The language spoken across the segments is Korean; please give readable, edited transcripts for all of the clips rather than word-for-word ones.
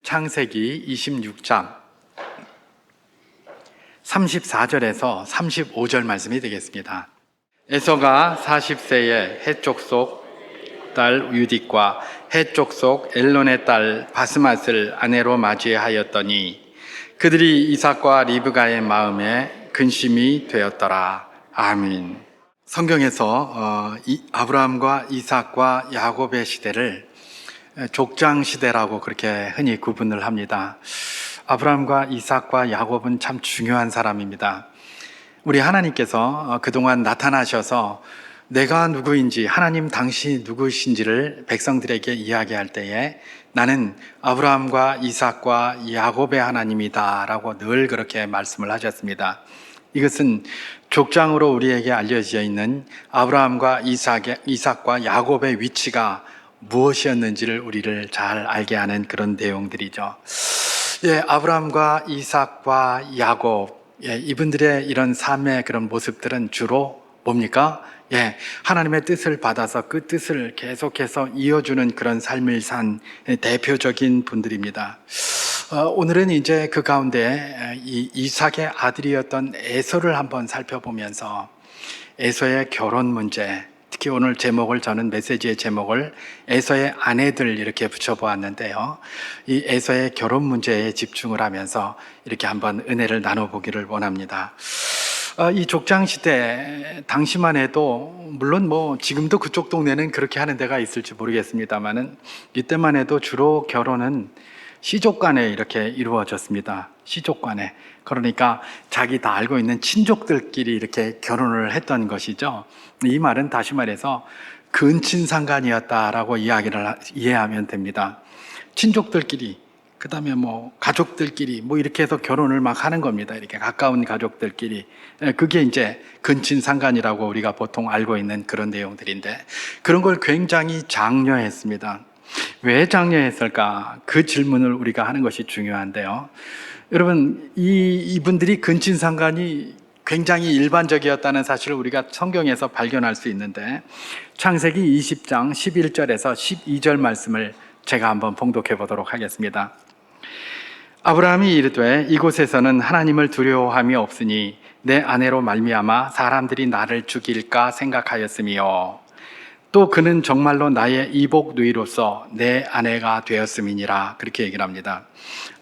창세기 26장 34절에서 35절 말씀이 되겠습니다. 에서가 40세에 헷족속 딸 유딕과 헷족속 엘론의 딸 바스맛을 아내로 맞이하였더니 그들이 이삭과 리브가의 마음에 근심이 되었더라. 아멘. 성경에서 아브라함과 이삭과 야곱의 시대를 족장 시대라고 그렇게 흔히 구분을 합니다. 아브라함과 이삭과 야곱은 참 중요한 사람입니다. 우리 하나님께서 그동안 나타나셔서 내가 누구인지, 하나님 당신이 누구신지를 백성들에게 이야기할 때에 나는 아브라함과 이삭과 야곱의 하나님이다 라고 늘 그렇게 말씀을 하셨습니다. 이것은 족장으로 우리에게 알려져 있는 아브라함과 이삭과 야곱의 위치가 무엇이었는지를 우리를 잘 알게 하는 그런 내용들이죠. 아브라함과 이삭과 야곱, 이분들의 이런 삶의 그런 모습들은 주로 뭡니까? 하나님의 뜻을 받아서 그 뜻을 계속해서 이어주는 그런 삶을 산 대표적인 분들입니다. 오늘은 이제 그 가운데 이삭의 아들이었던 에서를 한번 살펴보면서 에서의 결혼 문제, 특히 오늘 저는 메시지의 제목을 에서의 아내들 이렇게 붙여보았는데요. 이 에서의 결혼 문제에 집중을 하면서 이렇게 한번 은혜를 나눠보기를 원합니다. 이 족장시대 당시만 해도 물론 지금도 그쪽 동네는 그렇게 하는 데가 있을지 모르겠습니다만은 이때만 해도 주로 결혼은 시족간에 이렇게 이루어졌습니다. 시족간에. 그러니까 자기 다 알고 있는 친족들끼리 이렇게 결혼을 했던 것이죠. 이 말은 다시 말해서 근친상간이었다라고 이해하면 됩니다. 친족들끼리, 그 다음에 가족들끼리 이렇게 해서 결혼을 막 하는 겁니다. 이렇게 가까운 가족들끼리. 그게 이제 근친상간이라고 우리가 보통 알고 있는 그런 내용들인데 그런 걸 굉장히 장려했습니다. 왜 장려했을까? 그 질문을 우리가 하는 것이 중요한데요. 여러분, 이분들이 근친상간이 굉장히 일반적이었다는 사실을 우리가 성경에서 발견할 수 있는데 창세기 20장 11절에서 12절 말씀을 제가 한번 봉독해 보도록 하겠습니다. 아브라함이 이르되 이곳에서는 하나님을 두려워함이 없으니 내 아내로 말미암아 사람들이 나를 죽일까 생각하였으며 또 그는 정말로 나의 이복 누이로서 내 아내가 되었음이니라. 그렇게 얘기를 합니다.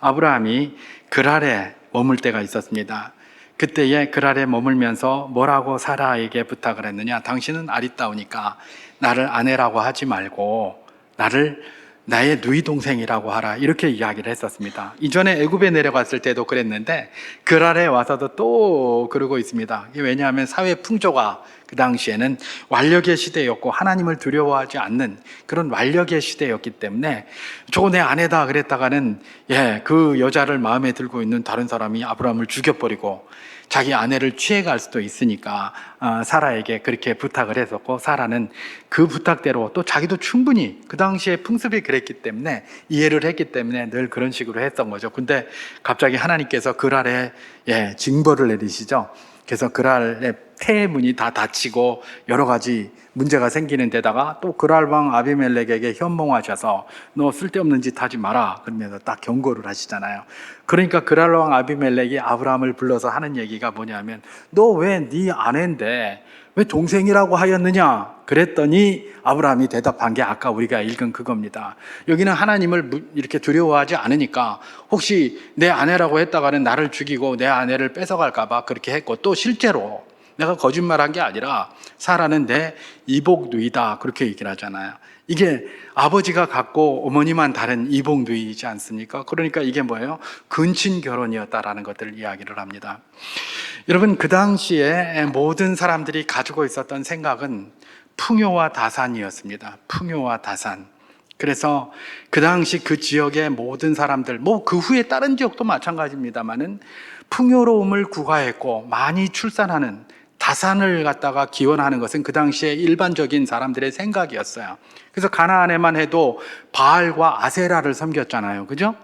아브라함이 그랄에 머물 때가 있었습니다. 그때에 그랄에 머물면서 뭐라고 사라에게 부탁을 했느냐? 당신은 아리따우니까 나를 아내라고 하지 말고 나를 나의 누이 동생이라고 하라, 이렇게 이야기를 했었습니다. 이전에 애굽에 내려갔을 때도 그랬는데 그랄에 와서도 또 그러고 있습니다. 왜냐하면 사회 풍조가 그 당시에는 완력의 시대였고 하나님을 두려워하지 않는 그런 완력의 시대였기 때문에 저거 내 아내다 그랬다가는 그 여자를 마음에 들고 있는 다른 사람이 아브라함을 죽여버리고 자기 아내를 취해갈 수도 있으니까 사라에게 그렇게 부탁을 했었고, 사라는 그 부탁대로 또 자기도 충분히 그 당시에 풍습이 그랬기 때문에 이해를 했기 때문에 늘 그런 식으로 했던 거죠. 근데 갑자기 하나님께서 그랄에 징벌을 내리시죠. 그래서 그랄의 폐문이 다 닫히고 여러 가지 문제가 생기는 데다가 또 그랄 왕 아비멜렉에게 현몽하셔서 너 쓸데없는 짓 하지 마라 그러면서 딱 경고를 하시잖아요. 그러니까 그랄 왕 아비멜렉이 아브라함을 불러서 하는 얘기가 뭐냐면 너 왜 네 아내인데 왜 동생이라고 하였느냐 그랬더니 아브라함이 대답한 게 아까 우리가 읽은 그겁니다. 여기는 하나님을 이렇게 두려워하지 않으니까 혹시 내 아내라고 했다가는 나를 죽이고 내 아내를 뺏어갈까 봐 그렇게 했고, 또 실제로 내가 거짓말한 게 아니라 사라는 내 이복 누이다 그렇게 얘기를 하잖아요. 이게 아버지가 같고 어머니만 다른 이복 누이이지 않습니까? 그러니까 이게 뭐예요? 근친 결혼이었다라는 것들을 이야기를 합니다. 여러분, 그 당시에 모든 사람들이 가지고 있었던 생각은 풍요와 다산이었습니다. 풍요와 다산. 그래서 그 당시 그 지역의 모든 사람들, 그 후에 다른 지역도 마찬가지입니다만은 풍요로움을 구가했고 많이 출산하는 다산을 갖다가 기원하는 것은 그 당시에 일반적인 사람들의 생각이었어요. 그래서 가나안에만 해도 바알과 아세라를 섬겼잖아요. 그죠?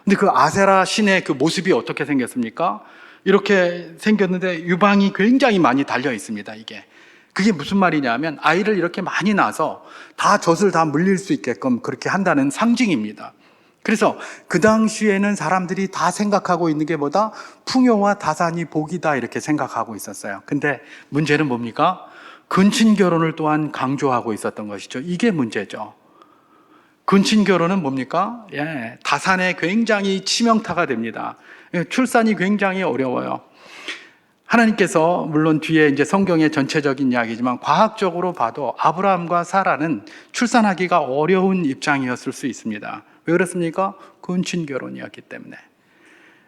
근데 그 아세라 신의 그 모습이 어떻게 생겼습니까? 이렇게 생겼는데 유방이 굉장히 많이 달려 있습니다. 그게 무슨 말이냐면 아이를 이렇게 많이 낳아서 다 젖을 다 물릴 수 있게끔 그렇게 한다는 상징입니다. 그래서 그 당시에는 사람들이 다 생각하고 있는 게 뭐다? 풍요와 다산이 복이다 이렇게 생각하고 있었어요. 근데 문제는 뭡니까? 근친 결혼을 또한 강조하고 있었던 것이죠. 이게 문제죠. 근친 결혼은 뭡니까? 다산에 굉장히 치명타가 됩니다. 출산이 굉장히 어려워요. 하나님께서 물론 뒤에 이제 성경의 전체적인 이야기지만 과학적으로 봐도 아브라함과 사라는 출산하기가 어려운 입장이었을 수 있습니다. 왜 그렇습니까? 근친 결혼이었기 때문에.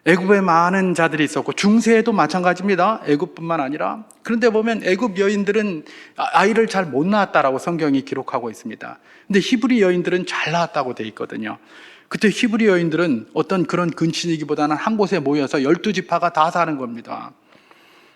애굽에 많은 자들이 있었고 중세에도 마찬가지입니다. 애굽뿐만 아니라. 그런데 보면 애굽 여인들은 아이를 잘 못 낳았다라고 성경이 기록하고 있습니다. 근데 히브리 여인들은 잘 낳았다고 돼 있거든요. 그때 히브리 여인들은 어떤 그런 근친이기보다는 한 곳에 모여서 12지파가 다 사는 겁니다.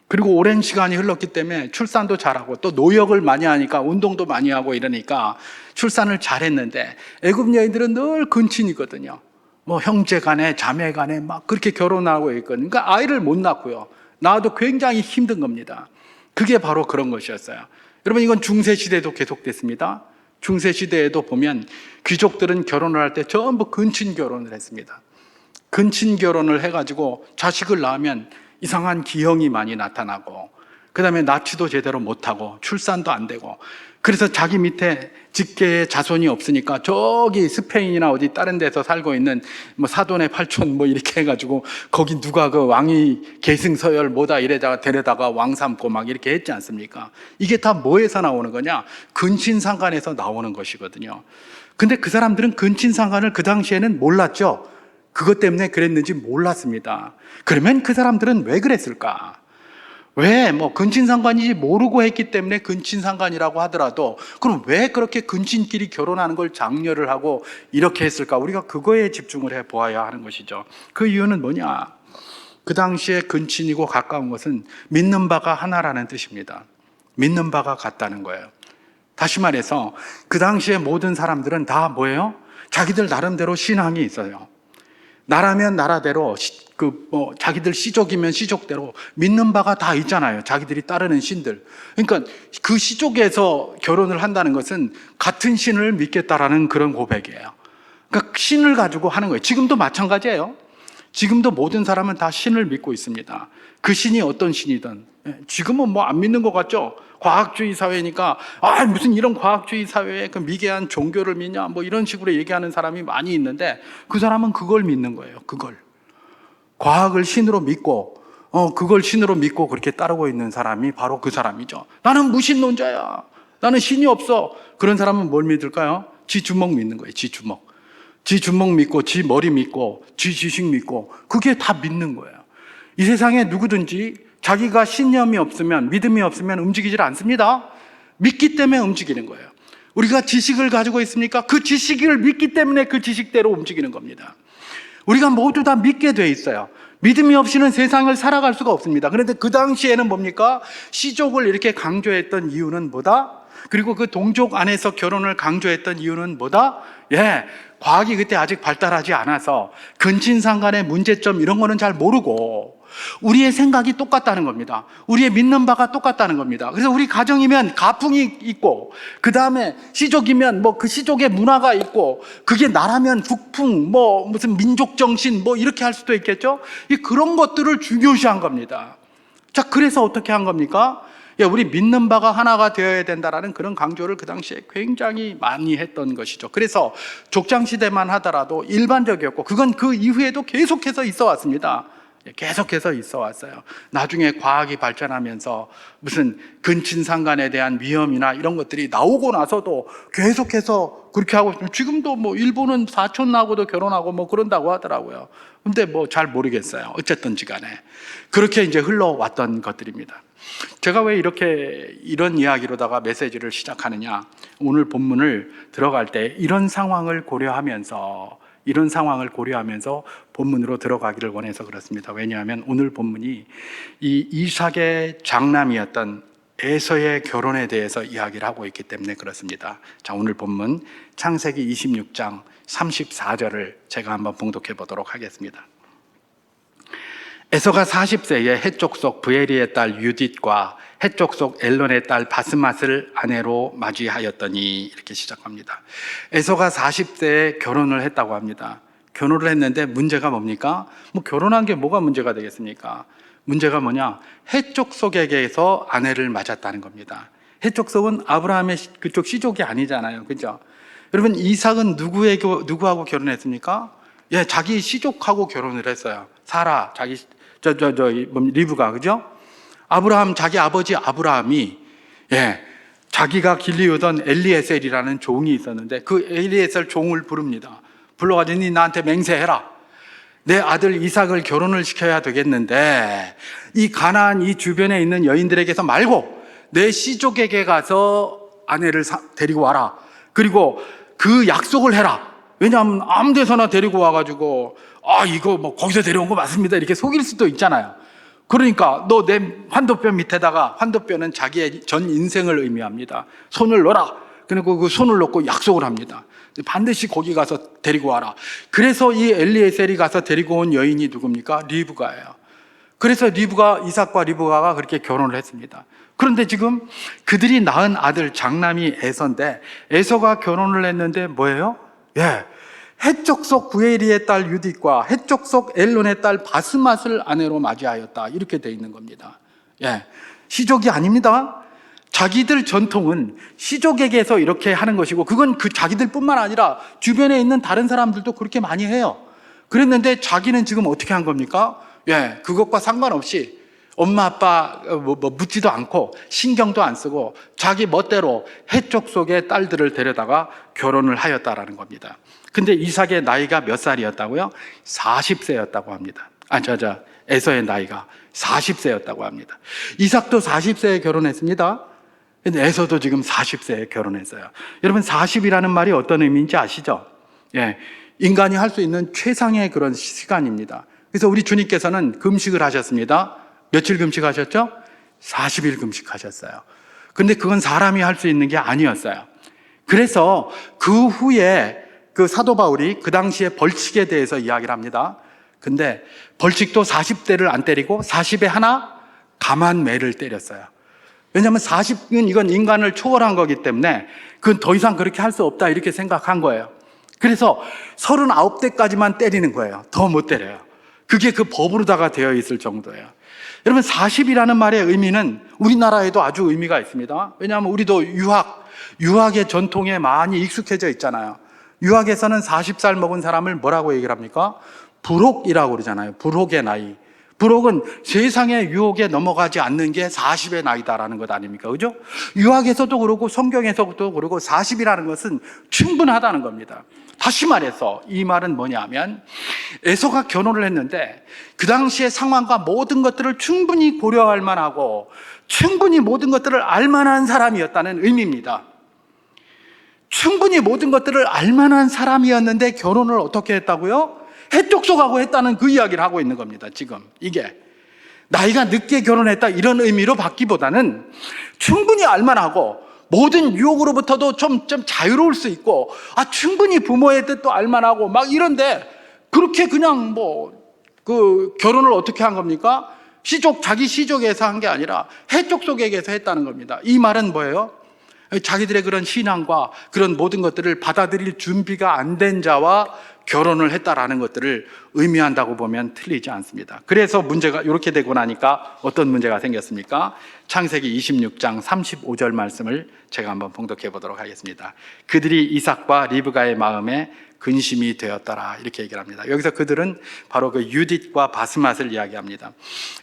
그리고 오랜 시간이 흘렀기 때문에 출산도 잘하고 또 노역을 많이 하니까 운동도 많이 하고 이러니까 출산을 잘했는데 애굽 여인들은 늘 근친이거든요. 뭐 형제 간에 자매 간에 막 그렇게 결혼하고 있거든요. 그러니까 아이를 못 낳고요. 낳아도 굉장히 힘든 겁니다. 그게 바로 그런 것이었어요. 여러분 이건 중세시대에도 계속됐습니다. 중세시대에도 보면 귀족들은 결혼을 할 때 전부 근친 결혼을 했습니다. 근친 결혼을 해가지고 자식을 낳으면 이상한 기형이 많이 나타나고 그 다음에 납치도 제대로 못하고 출산도 안 되고 그래서 자기 밑에 직계의 자손이 없으니까 저기 스페인이나 어디 다른 데서 살고 있는 뭐 사돈의 팔촌 뭐 이렇게 해가지고 거기 누가 그 왕이 계승서열 뭐다 이래다가 데려다가 왕 삼고 막 이렇게 했지 않습니까? 이게 다 뭐에서 나오는 거냐? 근친상간에서 나오는 것이거든요. 근데 그 사람들은 근친상간을 그 당시에는 몰랐죠. 그것 때문에 그랬는지 몰랐습니다. 그러면 그 사람들은 왜 그랬을까? 왜 뭐 근친상간인지 모르고 했기 때문에 근친상간이라고 하더라도 그럼 왜 그렇게 근친끼리 결혼하는 걸 장려를 하고 이렇게 했을까? 우리가 그거에 집중을 해 보아야 하는 것이죠. 그 이유는 뭐냐? 그 당시에 근친이고 가까운 것은 믿는 바가 하나라는 뜻입니다. 믿는 바가 같다는 거예요. 다시 말해서 그 당시에 모든 사람들은 다 뭐예요? 자기들 나름대로 신앙이 있어요. 나라면 나라대로 자기들 시족이면 시족대로 믿는 바가 다 있잖아요. 자기들이 따르는 신들. 그러니까 그 시족에서 결혼을 한다는 것은 같은 신을 믿겠다라는 그런 고백이에요. 그러니까 신을 가지고 하는 거예요. 지금도 마찬가지예요. 지금도 모든 사람은 다 신을 믿고 있습니다. 그 신이 어떤 신이든. 지금은 뭐 안 믿는 것 같죠? 과학주의 사회니까 무슨 이런 과학주의 사회에 그 미개한 종교를 믿냐 뭐 이런 식으로 얘기하는 사람이 많이 있는데 그 사람은 그걸 믿는 거예요. 그걸 과학을 신으로 믿고 그걸 신으로 믿고 그렇게 따르고 있는 사람이 바로 그 사람이죠. 나는 무신론자야. 나는 신이 없어. 그런 사람은 뭘 믿을까요? 지 주먹 믿는 거예요. 지 주먹. 지 주먹 믿고 지 머리 믿고 지 지식 믿고 그게 다 믿는 거예요. 이 세상에 누구든지 자기가 신념이 없으면 믿음이 없으면 움직이질 않습니다. 믿기 때문에 움직이는 거예요. 우리가 지식을 가지고 있습니까? 그 지식을 믿기 때문에 그 지식대로 움직이는 겁니다. 우리가 모두 다 믿게 돼 있어요. 믿음이 없이는 세상을 살아갈 수가 없습니다. 그런데 그 당시에는 뭡니까? 시족을 이렇게 강조했던 이유는 뭐다? 그리고 그 동족 안에서 결혼을 강조했던 이유는 뭐다? 과학이 그때 아직 발달하지 않아서 근친상간의 문제점 이런 거는 잘 모르고 우리의 생각이 똑같다는 겁니다. 우리의 믿는 바가 똑같다는 겁니다. 그래서 우리 가정이면 가풍이 있고 그 다음에 시족이면 뭐 그 시족의 문화가 있고 그게 나라면 북풍 뭐 무슨 민족정신 뭐 이렇게 할 수도 있겠죠. 그런 것들을 중요시한 겁니다. 자, 그래서 어떻게 한 겁니까? 우리 믿는 바가 하나가 되어야 된다라는 그런 강조를 그 당시에 굉장히 많이 했던 것이죠. 그래서 족장시대만 하더라도 일반적이었고 그건 그 이후에도 계속해서 있어 왔습니다. 계속해서 있어 왔어요. 나중에 과학이 발전하면서 무슨 근친상간에 대한 위험이나 이런 것들이 나오고 나서도 계속해서 그렇게 하고 있습니다. 지금도 뭐 일본은 사촌하고도 결혼하고 뭐 그런다고 하더라고요. 근데 뭐 잘 모르겠어요. 어쨌든지 간에 그렇게 이제 흘러왔던 것들입니다. 제가 왜 이런 이야기로다가 메시지를 시작하느냐? 오늘 본문을 들어갈 때 이런 상황을 고려하면서 본문으로 들어가기를 원해서 그렇습니다. 왜냐하면 오늘 본문이 이 이삭의 장남이었던 에서의 결혼에 대해서 이야기를 하고 있기 때문에 그렇습니다. 자, 오늘 본문 창세기 26장 34절을 제가 한번 봉독해 보도록 하겠습니다. 에서가 40세에 헷족 속 브에리의 딸 유딧과 헷족 속 엘론의 딸 바스맛을 아내로 맞이하였더니 이렇게 시작합니다. 에서가 40세에 결혼을 했다고 합니다. 결혼을 했는데 문제가 뭡니까? 뭐 결혼한 게 뭐가 문제가 되겠습니까? 문제가 뭐냐? 헷족속에게서 아내를 맞았다는 겁니다. 헷족속은 아브라함의 그쪽 시족이 아니잖아요. 그죠? 여러분, 이삭은 누구하고 결혼했습니까? 예, 자기 시족하고 결혼을 했어요. 사라, 자기, 리브가, 그죠? 아브라함, 자기 아버지 아브라함이, 예, 자기가 길리우던 엘리에셀이라는 종이 있었는데 그 엘리에셀 종을 부릅니다. 불러가지고 니 나한테 맹세해라. 내 아들 이삭을 결혼을 시켜야 되겠는데 이 가나안 이 주변에 있는 여인들에게서 말고 내 시족에게 가서 아내를 데리고 와라. 그리고 그 약속을 해라. 왜냐하면 아무 데서나 데리고 와가지고 이거 뭐 거기서 데려온 거 맞습니다 이렇게 속일 수도 있잖아요. 그러니까 너 내 환도뼈 밑에다가, 환도뼈는 자기의 전 인생을 의미합니다. 손을 넣어라. 그리고 그 손을 넣고 약속을 합니다. 반드시 거기 가서 데리고 와라. 그래서 이 엘리에셀이 가서 데리고 온 여인이 누굽니까? 리브가예요. 그래서 이삭과 리브가가 그렇게 결혼을 했습니다. 그런데 지금 그들이 낳은 아들 장남이 에서인데, 에서가 결혼을 했는데 뭐예요? 예, 헷족속 구에리의 딸 유딧과 헷족속 엘론의 딸 바스맛을 아내로 맞이하였다. 이렇게 돼 있는 겁니다. 예, 시족이 아닙니다. 자기들 전통은 시족에게서 이렇게 하는 것이고, 그건 그 자기들뿐만 아니라 주변에 있는 다른 사람들도 그렇게 많이 해요. 그랬는데 자기는 지금 어떻게 한 겁니까? 예, 그것과 상관없이 엄마 아빠 묻지도 않고 신경도 안 쓰고 자기 멋대로 헷족속의 딸들을 데려다가 결혼을 하였다라는 겁니다. 근데 이삭의 나이가 몇 살이었다고요? 40세였다고 합니다. 에서의 나이가 40세였다고 합니다. 이삭도 40세에 결혼했습니다. 근데 에서도 지금 40세에 결혼했어요. 여러분, 40이라는 말이 어떤 의미인지 아시죠? 예, 인간이 할 수 있는 최상의 그런 시간입니다. 그래서 우리 주님께서는 금식을 하셨습니다. 며칠 금식하셨죠? 40일 금식하셨어요. 근데 그건 사람이 할 수 있는 게 아니었어요. 그래서 그 후에 그 사도 바울이 그 당시에 벌칙에 대해서 이야기를 합니다. 근데 벌칙도 40대를 안 때리고 40에 하나 가만매를 때렸어요. 왜냐하면 40은 이건 인간을 초월한 거기 때문에 그건 더 이상 그렇게 할 수 없다 이렇게 생각한 거예요. 그래서 39대까지만 때리는 거예요. 더 못 때려요. 그게 그 법으로다가 되어 있을 정도예요. 여러분, 40이라는 말의 의미는 우리나라에도 아주 의미가 있습니다. 왜냐하면 우리도 유학의 전통에 많이 익숙해져 있잖아요. 유학에서는 40살 먹은 사람을 뭐라고 얘기를 합니까? 불혹이라고 그러잖아요. 불혹의 나이. 불혹은 세상의 유혹에 넘어가지 않는 게 40의 나이다라는 것 아닙니까? 그죠? 유학에서도 그러고 성경에서도 그러고 40이라는 것은 충분하다는 겁니다. 다시 말해서 이 말은 뭐냐면, 에서가 결혼을 했는데 그 당시의 상황과 모든 것들을 충분히 고려할 만하고 충분히 모든 것들을 알 만한 사람이었다는 의미입니다. 충분히 모든 것들을 알 만한 사람이었는데 결혼을 어떻게 했다고요? 헷족속하고 했다는 그 이야기를 하고 있는 겁니다. 지금 이게 나이가 늦게 결혼했다 이런 의미로 받기보다는 충분히 알만하고 모든 유혹으로부터도 좀 자유로울 수 있고, 충분히 부모의 뜻도 알만하고 막 이런데 그렇게 그냥 그 결혼을 어떻게 한 겁니까? 자기 시족에서 한 게 아니라 헷족속에게서 했다는 겁니다. 이 말은 뭐예요? 자기들의 그런 신앙과 그런 모든 것들을 받아들일 준비가 안 된 자와 결혼을 했다라는 것들을 의미한다고 보면 틀리지 않습니다. 그래서 문제가 이렇게 되고 나니까 어떤 문제가 생겼습니까? 창세기 26장 35절 말씀을 제가 한번 봉독해 보도록 하겠습니다. 그들이 이삭과 리브가의 마음에 근심이 되었더라, 이렇게 얘기를 합니다. 여기서 그들은 바로 그 유딧과 바스맛을 이야기합니다.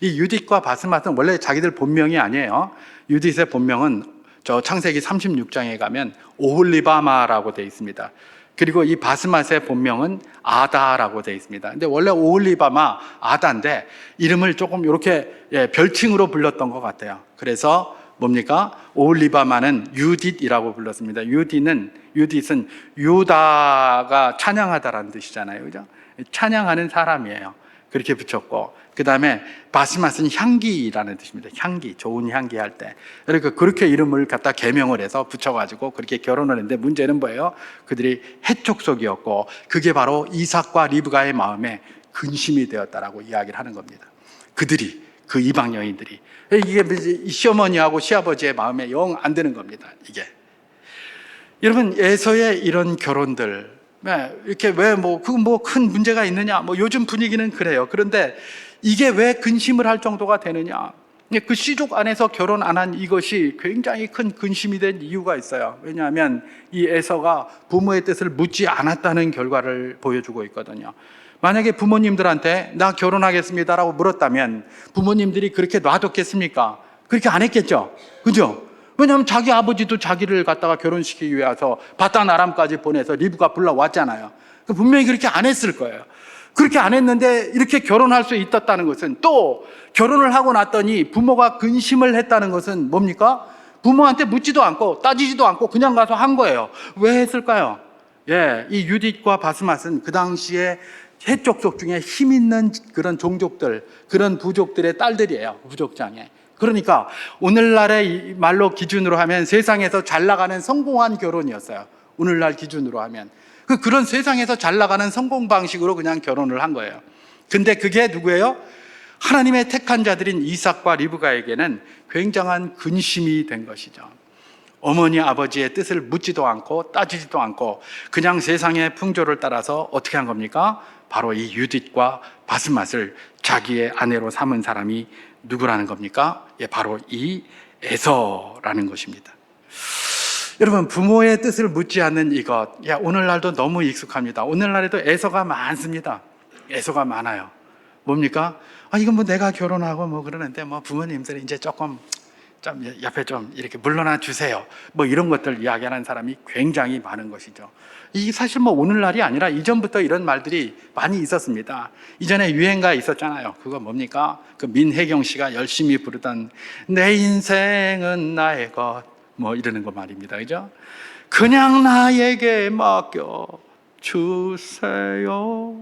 이 유딧과 바스맛은 원래 자기들 본명이 아니에요. 유딧의 본명은 저 창세기 36장에 가면 오홀리바마라고 되어 있습니다. 그리고 이 바스맛의 본명은 아다라고 되어 있습니다. 근데 원래 오홀리바마 아다인데 이름을 조금 이렇게 별칭으로 불렀던 것 같아요. 그래서 뭡니까? 오홀리바마는 유딧이라고 불렀습니다. 유딧은 유다가 찬양하다라는 뜻이잖아요. 그죠? 찬양하는 사람이에요. 그렇게 붙였고, 그 다음에 바스맛은 향기라는 뜻입니다. 향기, 좋은 향기 할 때. 그러니까 그렇게 이름을 갖다 개명을 해서 붙여가지고 그렇게 결혼을 했는데, 문제는 뭐예요? 그들이 헷족속이었고 그게 바로 이삭과 리브가의 마음에 근심이 되었다라고 이야기를 하는 겁니다. 그들이, 그 이방 여인들이, 이게 시어머니하고 시아버지의 마음에 영 안 드는 겁니다. 이게 여러분, 에서의 이런 결혼들, 네, 이렇게 왜 큰 문제가 있느냐? 요즘 분위기는 그래요. 그런데 이게 왜 근심을 할 정도가 되느냐? 그 씨족 안에서 결혼 안 한 이것이 굉장히 큰 근심이 된 이유가 있어요. 왜냐하면 이 에서가 부모의 뜻을 묻지 않았다는 결과를 보여주고 있거든요. 만약에 부모님들한테 나 결혼하겠습니다라고 물었다면 부모님들이 그렇게 놔뒀겠습니까? 그렇게 안 했겠죠. 그죠? 왜냐하면 자기 아버지도 자기를 갖다가 결혼시키기 위해서 바단 아람까지 보내서 리브가 불러왔잖아요. 분명히 그렇게 안 했을 거예요. 그렇게 안 했는데 이렇게 결혼할 수 있었다는 것은, 또 결혼을 하고 났더니 부모가 근심을 했다는 것은 뭡니까? 부모한테 묻지도 않고 따지지도 않고 그냥 가서 한 거예요. 왜 했을까요? 이 유딧과 바스맛은 그 당시에 해족속 중에 힘 있는 그런 종족들, 그런 부족들의 딸들이에요. 부족장에. 그러니까 오늘날의 말로 기준으로 하면 세상에서 잘 나가는 성공한 결혼이었어요. 오늘날 기준으로 하면. 그런 세상에서 잘 나가는 성공 방식으로 그냥 결혼을 한 거예요. 근데 그게 누구예요? 하나님의 택한 자들인 이삭과 리브가에게는 굉장한 근심이 된 것이죠. 어머니 아버지의 뜻을 묻지도 않고 따지지도 않고 그냥 세상의 풍조를 따라서 어떻게 한 겁니까? 바로 이 유딧과 바스맛을 자기의 아내로 삼은 사람이 누구라는 겁니까? 바로 이 에서라는 것입니다. 여러분, 부모의 뜻을 묻지 않는 이것, 오늘날도 너무 익숙합니다. 오늘날에도 에서가 많습니다. 에서가 많아요. 뭡니까? 이건 내가 결혼하고 그러는데 부모님들이 이제 조금 좀 옆에 좀 이렇게 물러나 주세요. 이런 것들 이야기하는 사람이 굉장히 많은 것이죠. 이게 사실 오늘날이 아니라 이전부터 이런 말들이 많이 있었습니다. 이전에 유행가 있었잖아요. 그거 뭡니까? 그 민혜경 씨가 열심히 부르던 내 인생은 나의 것 이러는 거 말입니다. 그죠? 그냥 나에게 맡겨 주세요.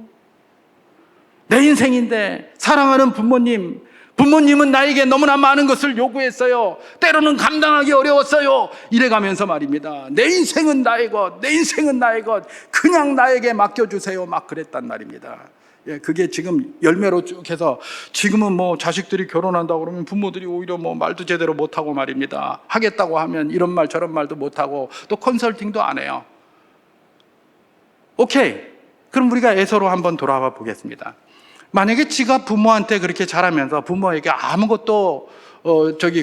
내 인생인데 사랑하는 부모님은 나에게 너무나 많은 것을 요구했어요. 때로는 감당하기 어려웠어요. 이래가면서 말입니다. 내 인생은 나의 것, 내 인생은 나의 것, 그냥 나에게 맡겨주세요. 막 그랬단 말입니다. 그게 지금 열매로 쭉 해서 지금은 자식들이 결혼한다고 그러면 부모들이 오히려 말도 제대로 못하고 말입니다. 하겠다고 하면 이런 말 저런 말도 못하고 또 컨설팅도 안 해요. 오케이. 그럼 우리가 에서로 한번 돌아와 보겠습니다. 만약에 지가 부모한테 그렇게 잘하면서 부모에게 아무것도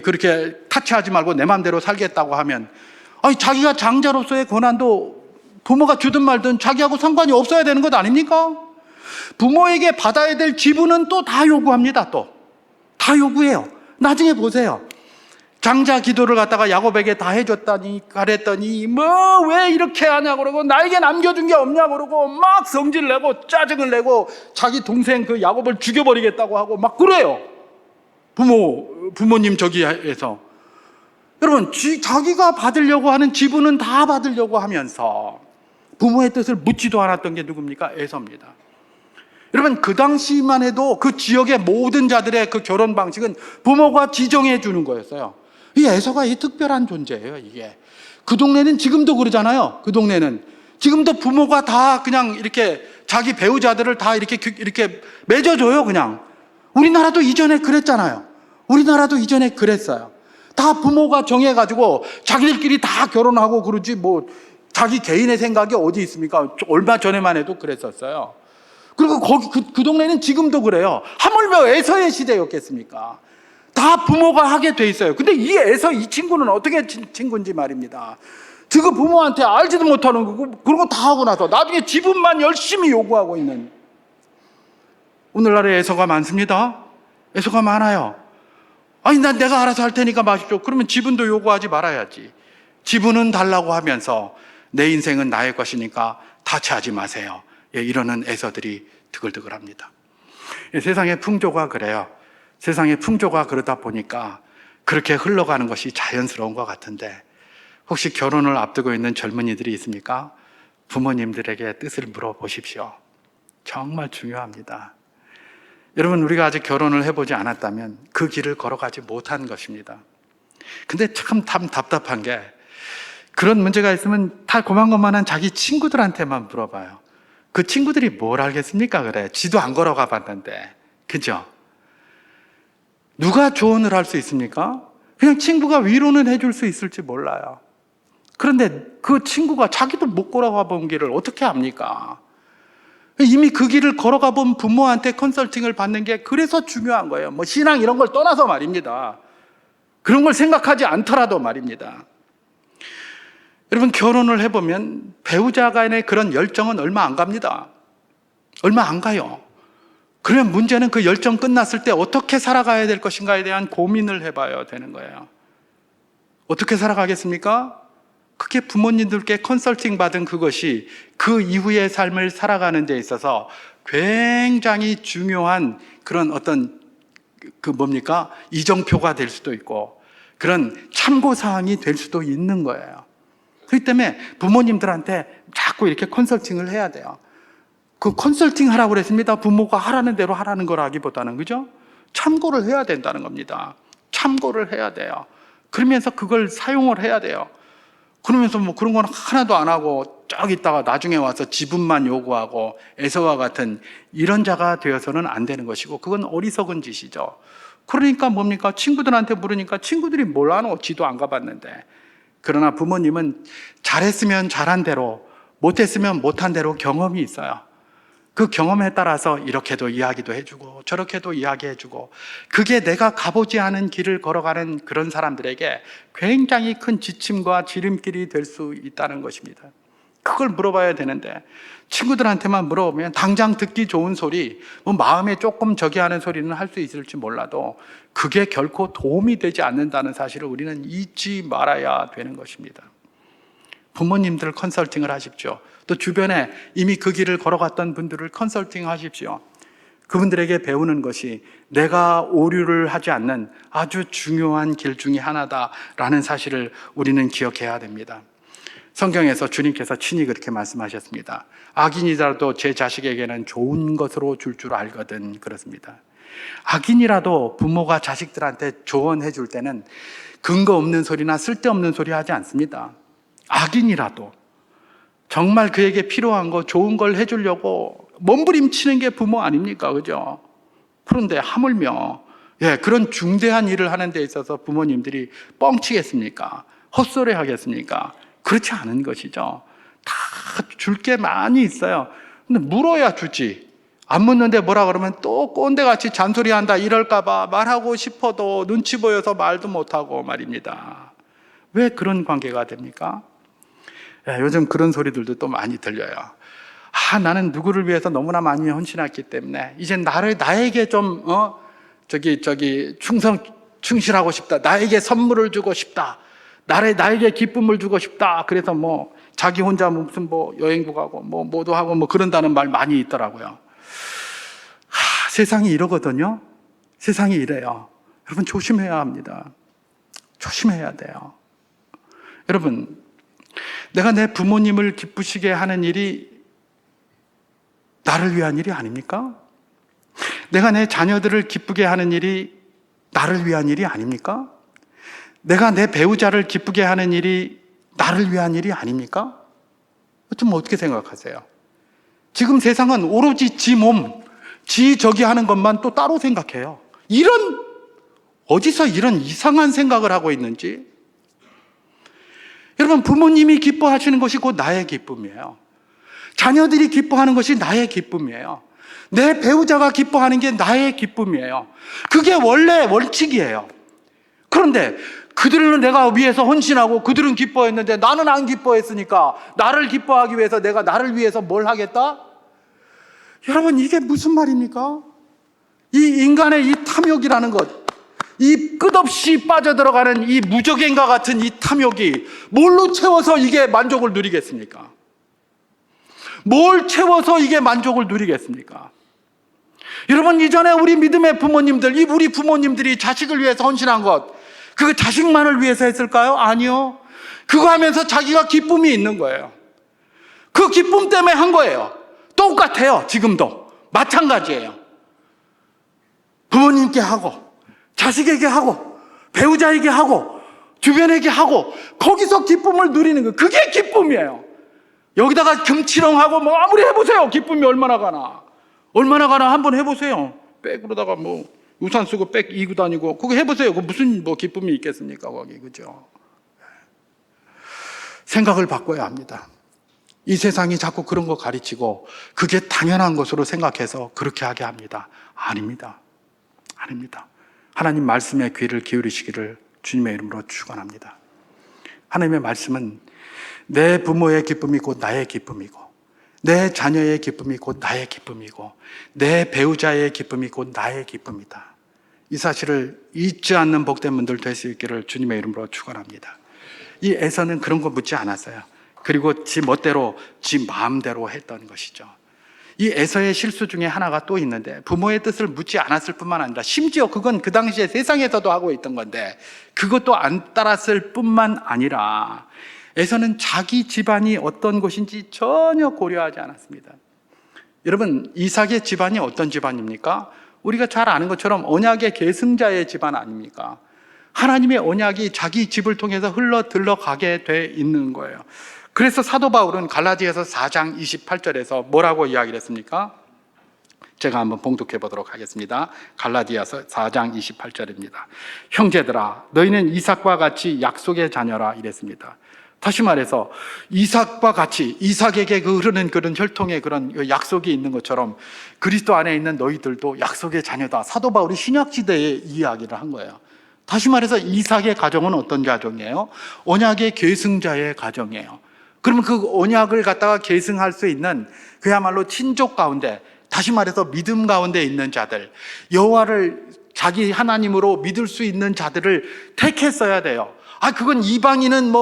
그렇게 타치하지 말고 내 마음대로 살겠다고 하면 자기가 장자로서의 권한도 부모가 주든 말든 자기하고 상관이 없어야 되는 것 아닙니까? 부모에게 받아야 될 지분은 또 다 요구합니다. 또 다 요구해요. 나중에 보세요. 장자 기도를 갖다가 야곱에게 다 해줬다니 그랬더니 왜 이렇게 하냐고 그러고 나에게 남겨준 게 없냐고 그러고 막 성질 내고 짜증을 내고 자기 동생 그 야곱을 죽여버리겠다고 하고 막 그래요. 부모님 저기에서. 여러분, 자기가 받으려고 하는 지분은 다 받으려고 하면서 부모의 뜻을 묻지도 않았던 게 누굽니까? 에서입니다. 여러분, 그 당시만 해도 그 지역의 모든 자들의 그 결혼 방식은 부모가 지정해 주는 거였어요. 이 에서가 이 특별한 존재예요, 이게. 그 동네는 지금도 그러잖아요. 그 동네는. 지금도 부모가 다 그냥 이렇게 자기 배우자들을 다 이렇게 맺어줘요, 그냥. 우리나라도 이전에 그랬잖아요. 우리나라도 이전에 그랬어요. 다 부모가 정해가지고 자기들끼리 다 결혼하고 그러지 자기 개인의 생각이 어디 있습니까? 얼마 전에만 해도 그랬었어요. 그리고 그 동네는 지금도 그래요. 하물며 에서의 시대였겠습니까? 다 부모가 하게 돼 있어요. 근데 이 에서 이 친구는 어떻게 친구인지 말입니다. 지금 부모한테 알지도 못하는 거고 그리고 다 하고 나서 나중에 지분만 열심히 요구하고 있는. 오늘날에 에서가 많습니다. 에서가 많아요. 난 내가 알아서 할 테니까 마십시오. 그러면 지분도 요구하지 말아야지. 지분은 달라고 하면서 내 인생은 나의 것이니까 타치하지 마세요. 이러는 에서들이 드글드글합니다. 세상의 풍조가 그래요. 세상의 풍조가 그러다 보니까 그렇게 흘러가는 것이 자연스러운 것 같은데 혹시 결혼을 앞두고 있는 젊은이들이 있습니까? 부모님들에게 뜻을 물어보십시오. 정말 중요합니다. 여러분, 우리가 아직 결혼을 해보지 않았다면 그 길을 걸어가지 못한 것입니다. 근데 참 답답한 게 그런 문제가 있으면 다 고만고만한 자기 친구들한테만 물어봐요. 그 친구들이 뭘 알겠습니까? 그래. 지도 안 걸어가 봤는데. 그죠? 누가 조언을 할 수 있습니까? 그냥 친구가 위로는 해줄 수 있을지 몰라요. 그런데 그 친구가 자기도 못 걸어가 본 길을 어떻게 합니까? 이미 그 길을 걸어가 본 부모한테 컨설팅을 받는 게 그래서 중요한 거예요. 뭐 신앙 이런 걸 떠나서 말입니다. 그런 걸 생각하지 않더라도 말입니다. 여러분, 결혼을 해보면 배우자 간의 그런 열정은 얼마 안 갑니다. 얼마 안 가요. 그러면 문제는 그 열정 끝났을 때 어떻게 살아가야 될 것인가에 대한 고민을 해봐야 되는 거예요. 어떻게 살아가겠습니까? 그게 부모님들께 컨설팅 받은 그것이 그 이후의 삶을 살아가는 데 있어서 굉장히 중요한 그런 어떤 이정표가 될 수도 있고 그런 참고사항이 될 수도 있는 거예요. 그렇기 때문에 부모님들한테 자꾸 이렇게 컨설팅을 해야 돼요. 그 컨설팅 하라고 그랬습니다. 부모가 하라는 대로 하라는 거라기보다는, 그죠? 참고를 해야 된다는 겁니다. 참고를 해야 돼요. 그러면서 그걸 사용을 해야 돼요. 그러면서 뭐 그런 건 하나도 안 하고 쫙 있다가 나중에 와서 지분만 요구하고 에서와 같은 이런 자가 되어서는 안 되는 것이고, 그건 어리석은 짓이죠. 그러니까 뭡니까? 친구들한테 물으니까 친구들이 뭘 아노? 지도 안 가봤는데. 그러나 부모님은 잘했으면 잘한 대로, 못했으면 못한 대로 경험이 있어요. 그 경험에 따라서 이렇게도 이야기도 해주고 저렇게도 이야기해주고, 그게 내가 가보지 않은 길을 걸어가는 그런 사람들에게 굉장히 큰 지침과 지름길이 될 수 있다는 것입니다. 그걸 물어봐야 되는데 친구들한테만 물어보면 당장 듣기 좋은 소리, 뭐 마음에 조금 저기 하는 소리는 할 수 있을지 몰라도 그게 결코 도움이 되지 않는다는 사실을 우리는 잊지 말아야 되는 것입니다. 부모님들 컨설팅을 하십시오. 또 주변에 이미 그 길을 걸어갔던 분들을 컨설팅 하십시오. 그분들에게 배우는 것이 내가 오류를 하지 않는 아주 중요한 길 중에 하나다라는 사실을 우리는 기억해야 됩니다. 성경에서 주님께서 친히 그렇게 말씀하셨습니다. 악인이라도 제 자식에게는 좋은 것으로 줄 알거든, 그렇습니다. 악인이라도 부모가 자식들한테 조언해 줄 때는 근거 없는 소리나 쓸데없는 소리 하지 않습니다. 악인이라도 정말 그에게 필요한 거, 좋은 걸 해주려고 몸부림치는 게 부모 아닙니까? 그죠? 그런데 하물며 그런 중대한 일을 하는 데 있어서 부모님들이 뻥치겠습니까? 헛소리 하겠습니까? 그렇지 않은 것이죠. 다 줄 게 많이 있어요. 근데 물어야 주지. 안 묻는데 뭐라 그러면 또 꼰대같이 잔소리한다 이럴까봐 말하고 싶어도 눈치 보여서 말도 못하고 말입니다. 왜 그런 관계가 됩니까? 요즘 그런 소리들도 또 많이 들려요. 나는 누구를 위해서 너무나 많이 헌신했기 때문에 이제 나에게 좀 충실하고 싶다. 나에게 선물을 주고 싶다. 나에게 기쁨을 주고 싶다. 그래서 뭐 자기 혼자 무슨 뭐 여행도 가고 뭐도 하고 뭐 그런다는 말 많이 있더라고요. 세상이 이러거든요. 세상이 이래요. 여러분 조심해야 합니다. 조심해야 돼요. 여러분, 내가 내 부모님을 기쁘시게 하는 일이 나를 위한 일이 아닙니까? 내가 내 자녀들을 기쁘게 하는 일이 나를 위한 일이 아닙니까? 내가 내 배우자를 기쁘게 하는 일이 나를 위한 일이 아닙니까? 좀 어떻게 생각하세요? 지금 세상은 오로지 지 몸, 지 저기 하는 것만 또 따로 생각해요. 어디서 이런 이상한 생각을 하고 있는지. 여러분, 부모님이 기뻐하시는 것이 곧 나의 기쁨이에요. 자녀들이 기뻐하는 것이 나의 기쁨이에요. 내 배우자가 기뻐하는 게 나의 기쁨이에요. 그게 원래 원칙이에요. 그런데 그들은 내가 위해서 헌신하고 그들은 기뻐했는데 나는 안 기뻐했으니까 나를 기뻐하기 위해서 내가 나를 위해서 뭘 하겠다? 여러분, 이게 무슨 말입니까? 이 인간의 이 탐욕이라는 것, 이 끝없이 빠져들어가는 이 무적행과 같은 이 탐욕이 뭘로 채워서 이게 만족을 누리겠습니까? 뭘 채워서 이게 만족을 누리겠습니까? 여러분, 이전에 우리 믿음의 부모님들, 우리 부모님들이 자식을 위해서 헌신한 것, 그 자식만을 위해서 했을까요? 아니요. 그거 하면서 자기가 기쁨이 있는 거예요. 그 기쁨 때문에 한 거예요. 똑같아요. 지금도 마찬가지예요. 부모님께 하고 자식에게 하고 배우자에게 하고 주변에게 하고 거기서 기쁨을 누리는 거예요. 그게 기쁨이에요. 여기다가 금치렁하고 뭐 아무리 해보세요. 기쁨이 얼마나 가나 한번 해보세요. 백으로다가 뭐 우산 쓰고 백 이고 다니고 그거 해보세요. 그 무슨 뭐 기쁨이 있겠습니까? 거기, 그죠? 생각을 바꿔야 합니다. 이 세상이 자꾸 그런 거 가르치고 그게 당연한 것으로 생각해서 그렇게 하게 합니다. 아닙니다. 아닙니다. 하나님 말씀에 귀를 기울이시기를 주님의 이름으로 축원합니다. 하나님의 말씀은 내 부모의 기쁨이 곧 나의 기쁨이고, 내 자녀의 기쁨이 곧 나의 기쁨이고, 내 배우자의 기쁨이 곧 나의 기쁨이다. 이 사실을 잊지 않는 복된 분들 될 수 있기를 주님의 이름으로 축원합니다. 이 에서는 그런 거 묻지 않았어요. 그리고 지 멋대로 지 마음대로 했던 것이죠. 이 에서의 실수 중에 하나가 또 있는데, 부모의 뜻을 묻지 않았을 뿐만 아니라 심지어 그건 그 당시에 세상에서도 하고 있던 건데 그것도 안 따랐을 뿐만 아니라 에서는 자기 집안이 어떤 곳인지 전혀 고려하지 않았습니다. 여러분, 이삭의 집안이 어떤 집안입니까? 우리가 잘 아는 것처럼 언약의 계승자의 집안 아닙니까? 하나님의 언약이 자기 집을 통해서 흘러 들러가게 돼 있는 거예요. 그래서 사도 바울은 갈라디아서 4장 28절에서 뭐라고 이야기를 했습니까? 제가 한번 봉독해 보도록 하겠습니다. 갈라디아서 4장 28절입니다. 형제들아, 너희는 이삭과 같이 약속의 자녀라 이랬습니다. 다시 말해서 이삭과 같이, 이삭에게 그 흐르는 그런 혈통의 그런 약속이 있는 것처럼 그리스도 안에 있는 너희들도 약속의 자녀다. 사도 바울이 신약시대의 이야기를 한 거예요. 다시 말해서 이삭의 가정은 어떤 가정이에요? 언약의 계승자의 가정이에요. 그러면 그 언약을 갖다가 계승할 수 있는 그야말로 친족 가운데, 다시 말해서 믿음 가운데 있는 자들, 여호와를 자기 하나님으로 믿을 수 있는 자들을 택했어야 돼요. 그건 이방인은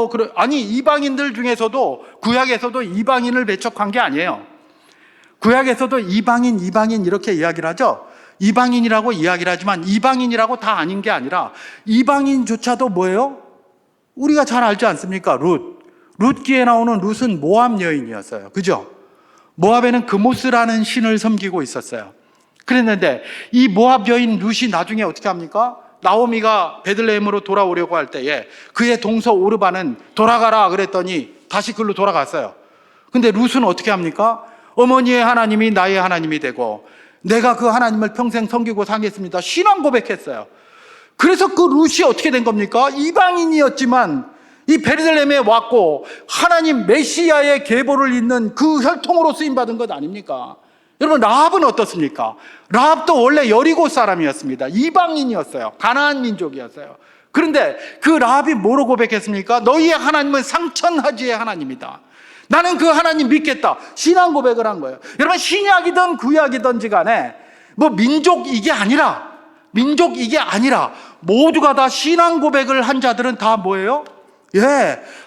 이방인들 중에서도 구약에서도 이방인을 배척한 게 아니에요. 구약에서도 이방인 이렇게 이야기를 하죠. 이방인이라고 이야기를 하지만 이방인이라고 다 아닌 게 아니라 이방인조차도 뭐예요? 우리가 잘 알지 않습니까? 룻기에 나오는 룻은 모압 여인이었어요. 그죠? 모압에는 그모스라는 신을 섬기고 있었어요. 그랬는데 이 모압 여인 룻이 나중에 어떻게 합니까? 나오미가 베들레헴으로 돌아오려고 할 때에 그의 동서 오르바는 돌아가라 그랬더니 다시 그로 돌아갔어요. 근데 룻은 어떻게 합니까? 어머니의 하나님이 나의 하나님이 되고 내가 그 하나님을 평생 섬기고 살겠습니다. 신앙 고백했어요. 그래서 그 룻이 어떻게 된 겁니까? 이방인이었지만 이 베들레헴에 왔고 하나님 메시아의 계보를 잇는 그 혈통으로 쓰임받은 것 아닙니까? 여러분, 라합은 어떻습니까? 라합도 원래 여리고 사람이었습니다. 이방인이었어요. 가나안 민족이었어요. 그런데 그 라합이 뭐로 고백했습니까? 너희의 하나님은 상천하지의 하나님이다. 나는 그 하나님 믿겠다. 신앙 고백을 한 거예요. 여러분, 신약이든 구약이든지 간에 민족 이게 아니라 모두가 다 신앙 고백을 한 자들은 다 뭐예요?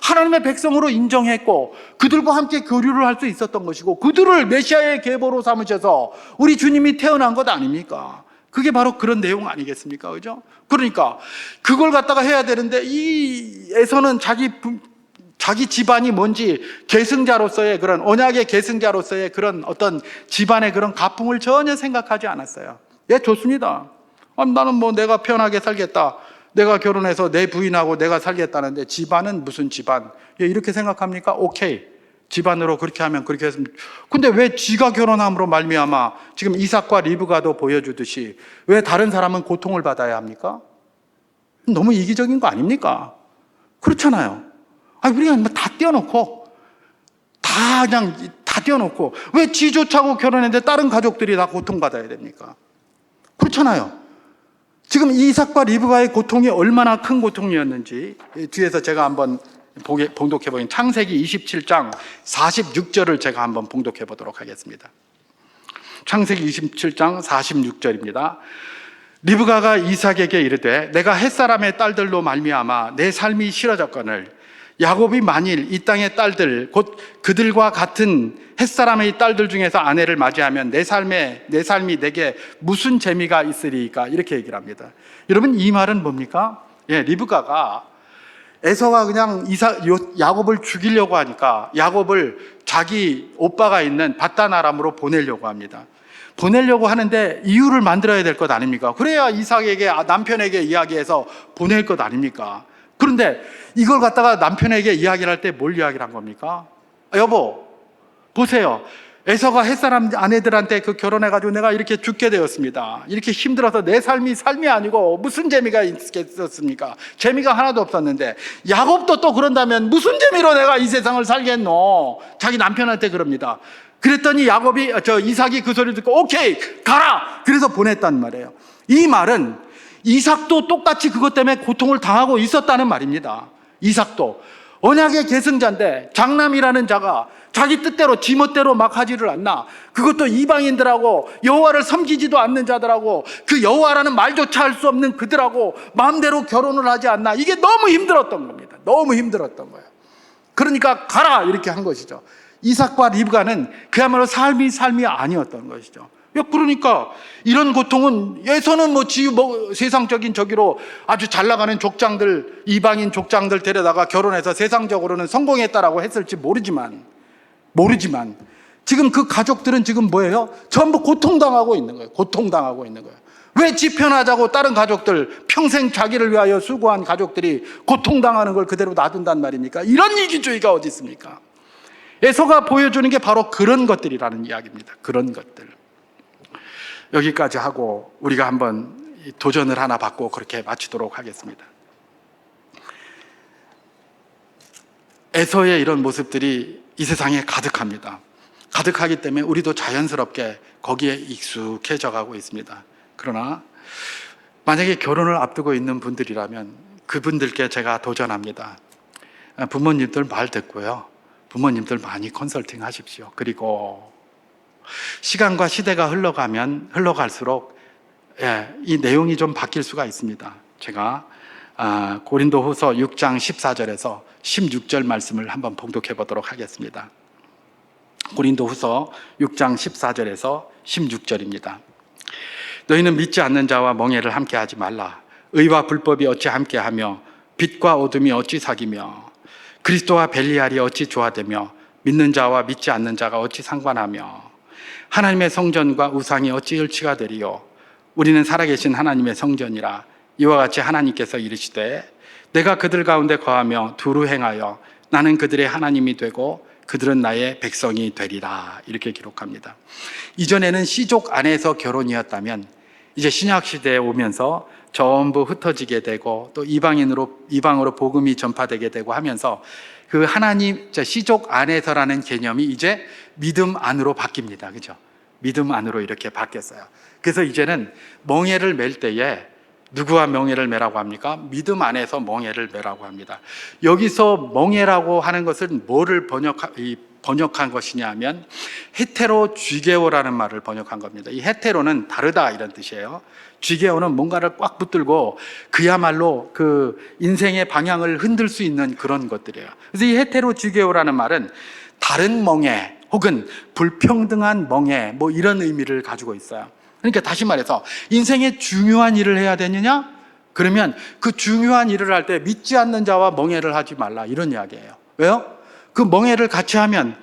하나님의 백성으로 인정했고 그들과 함께 교류를 할 수 있었던 것이고 그들을 메시아의 계보로 삼으셔서 우리 주님이 태어난 것 아닙니까? 그게 바로 그런 내용 아니겠습니까? 그죠? 그러니까 그걸 갖다가 해야 되는데 이 에서는 자기 집안이 뭔지 계승자로서의 그런 언약의 계승자로서의 그런 어떤 집안의 그런 가풍을 전혀 생각하지 않았어요. 좋습니다. 나는 내가 편하게 살겠다. 내가 결혼해서 내 부인하고 내가 살겠다는데 집안은 무슨 집안? 이렇게 생각합니까? 오케이. 집안으로 그렇게 하면 그렇게 했습니다. 근데 왜 지가 결혼함으로 말미암아 지금 이삭과 리브가도 보여주듯이 왜 다른 사람은 고통을 받아야 합니까? 너무 이기적인 거 아닙니까? 그렇잖아요. 우리가 다 떼어놓고 다 떼어놓고 왜 지조차고 결혼했는데 다른 가족들이 다 고통받아야 됩니까? 그렇잖아요. 지금 이삭과 리브가의 고통이 얼마나 큰 고통이었는지 뒤에서 제가 한번 봉독해 보인 창세기 27장 46절을 제가 한번 봉독해 보도록 하겠습니다. 창세기 27장 46절입니다. 리브가가 이삭에게 이르되 내가 햇사람의 딸들로 말미암아 내 삶이 싫어졌거늘 야곱이 만일 이 땅의 딸들 곧 그들과 같은 햇사람의 딸들 중에서 아내를 맞이하면 내 삶이 내게 무슨 재미가 있으리까? 이렇게 얘기를 합니다. 여러분, 이 말은 뭡니까? 리브가가 에서가 그냥 야곱을 죽이려고 하니까 야곱을 자기 오빠가 있는 밧단 아람으로 보내려고 합니다. 보내려고 하는데 이유를 만들어야 될 것 아닙니까? 그래야 이삭에게 남편에게 이야기해서 보낼 것 아닙니까? 그런데 이걸 갖다가 남편에게 이야기를 할 때 뭘 이야기를 한 겁니까? 여보, 보세요. 에서가 햇사람 아내들한테 그 결혼해가지고 내가 이렇게 죽게 되었습니다. 이렇게 힘들어서 내 삶이 아니고 무슨 재미가 있겠습니까? 재미가 하나도 없었는데, 야곱도 또 그런다면 무슨 재미로 내가 이 세상을 살겠노? 자기 남편한테 그럽니다. 그랬더니 이삭이 그 소리 듣고 오케이 가라! 그래서 보냈단 말이에요. 이 말은 이삭도 똑같이 그것 때문에 고통을 당하고 있었다는 말입니다. 이삭도 언약의 계승자인데 장남이라는 자가 자기 뜻대로 지멋대로 막 하지를 않나. 그것도 이방인들하고 여호와를 섬기지도 않는 자들하고 그 여호와라는 말조차 할 수 없는 그들하고 마음대로 결혼을 하지 않나. 이게 너무 힘들었던 겁니다. 너무 힘들었던 거예요. 그러니까 가라 이렇게 한 것이죠. 이삭과 리브가는 그야말로 삶이 아니었던 것이죠. 그러니까 이런 고통은 예서는 세상적인 저기로 아주 잘 나가는 족장들, 이방인 족장들 데려다가 결혼해서 세상적으로는 성공했다라고 했을지 모르지만 지금 그 가족들은 지금 뭐예요? 전부 고통당하고 있는 거예요. 고통당하고 있는 거예요. 왜 지편하자고 다른 가족들, 평생 자기를 위하여 수고한 가족들이 고통당하는 걸 그대로 놔둔단 말입니까? 이런 이기주의가 어디 있습니까? 에서가 보여주는 게 바로 그런 것들이라는 이야기입니다. 그런 것들. 여기까지 하고 우리가 한번 도전을 하나 받고 그렇게 마치도록 하겠습니다. 에서의 이런 모습들이 이 세상에 가득합니다. 가득하기 때문에 우리도 자연스럽게 거기에 익숙해져 가고 있습니다. 그러나 만약에 결혼을 앞두고 있는 분들이라면 그분들께 제가 도전합니다. 부모님들 말 듣고요. 부모님들 많이 컨설팅 하십시오. 그리고 시간과 시대가 흘러갈수록 이 내용이 좀 바뀔 수가 있습니다. 제가 고린도후서 6장 14절에서 16절 말씀을 한번 봉독해 보도록 하겠습니다. 고린도후서 6장 14절에서 16절입니다. 너희는 믿지 않는 자와 멍에를 함께 하지 말라. 의와 불법이 어찌 함께하며 빛과 어둠이 어찌 사귀며 그리스도와 벨리알이 어찌 조화되며 믿는 자와 믿지 않는 자가 어찌 상관하며 하나님의 성전과 우상이 어찌 일치가 되리요. 우리는 살아계신 하나님의 성전이라. 이와 같이 하나님께서 이르시되 내가 그들 가운데 거하며 두루 행하여 나는 그들의 하나님이 되고 그들은 나의 백성이 되리라. 이렇게 기록합니다. 이전에는 시족 안에서 결혼이었다면 이제 신약 시대에 오면서 전부 흩어지게 되고 또 이방으로 복음이 전파되게 되고 하면서 그 하나님 시족 안에서라는 개념이 이제 믿음 안으로 바뀝니다. 그죠? 믿음 안으로 이렇게 바뀌었어요. 그래서 이제는 멍에를 맬 때에 누구와 멍에를 매라고 합니까? 믿음 안에서 멍에를 매라고 합니다. 여기서 멍에라고 하는 것은 뭐를 번역한 것이냐 하면 헤테로 쥐게오라는 말을 번역한 겁니다. 이 헤테로는 다르다 이런 뜻이에요. 쥐게오는 뭔가를 꽉 붙들고 그야말로 그 인생의 방향을 흔들 수 있는 그런 것들이에요. 그래서 이 헤테로 쥐게오라는 말은 다른 멍에 혹은 불평등한 멍에 이런 의미를 가지고 있어요. 그러니까 다시 말해서 인생에 중요한 일을 해야 되느냐? 그러면 그 중요한 일을 할 때 믿지 않는 자와 멍에를 하지 말라 이런 이야기예요. 왜요? 그 멍에를 같이 하면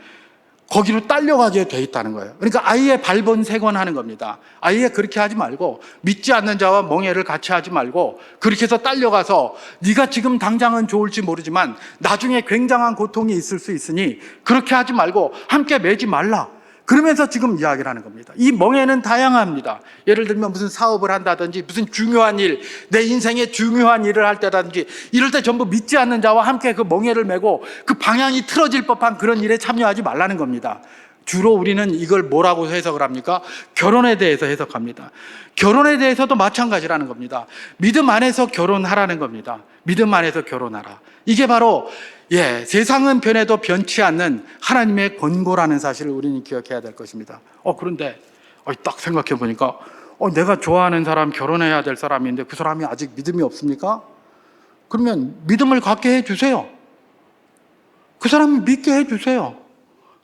거기로 딸려가게 돼 있다는 거예요. 그러니까 아예 발본색원하는 겁니다. 아예 그렇게 하지 말고 믿지 않는 자와 멍에를 같이 하지 말고 그렇게 해서 딸려가서 네가 지금 당장은 좋을지 모르지만 나중에 굉장한 고통이 있을 수 있으니 그렇게 하지 말고 함께 매지 말라. 그러면서 지금 이야기를 하는 겁니다. 이 멍에는 다양합니다. 예를 들면 무슨 사업을 한다든지 무슨 중요한 일, 내 인생에 중요한 일을 할 때라든지 이럴 때 전부 믿지 않는 자와 함께 그 멍에를 메고 그 방향이 틀어질 법한 그런 일에 참여하지 말라는 겁니다. 주로 우리는 이걸 뭐라고 해석을 합니까? 결혼에 대해서 해석합니다. 결혼에 대해서도 마찬가지라는 겁니다. 믿음 안에서 결혼하라는 겁니다. 믿음 안에서 결혼하라. 이게 바로 세상은 변해도 변치 않는 하나님의 권고라는 사실을 우리는 기억해야 될 것입니다. 그런데 딱 생각해 보니까 내가 좋아하는 사람, 결혼해야 될 사람인데 그 사람이 아직 믿음이 없습니까? 그러면 믿음을 갖게 해주세요. 그 사람을 믿게 해주세요.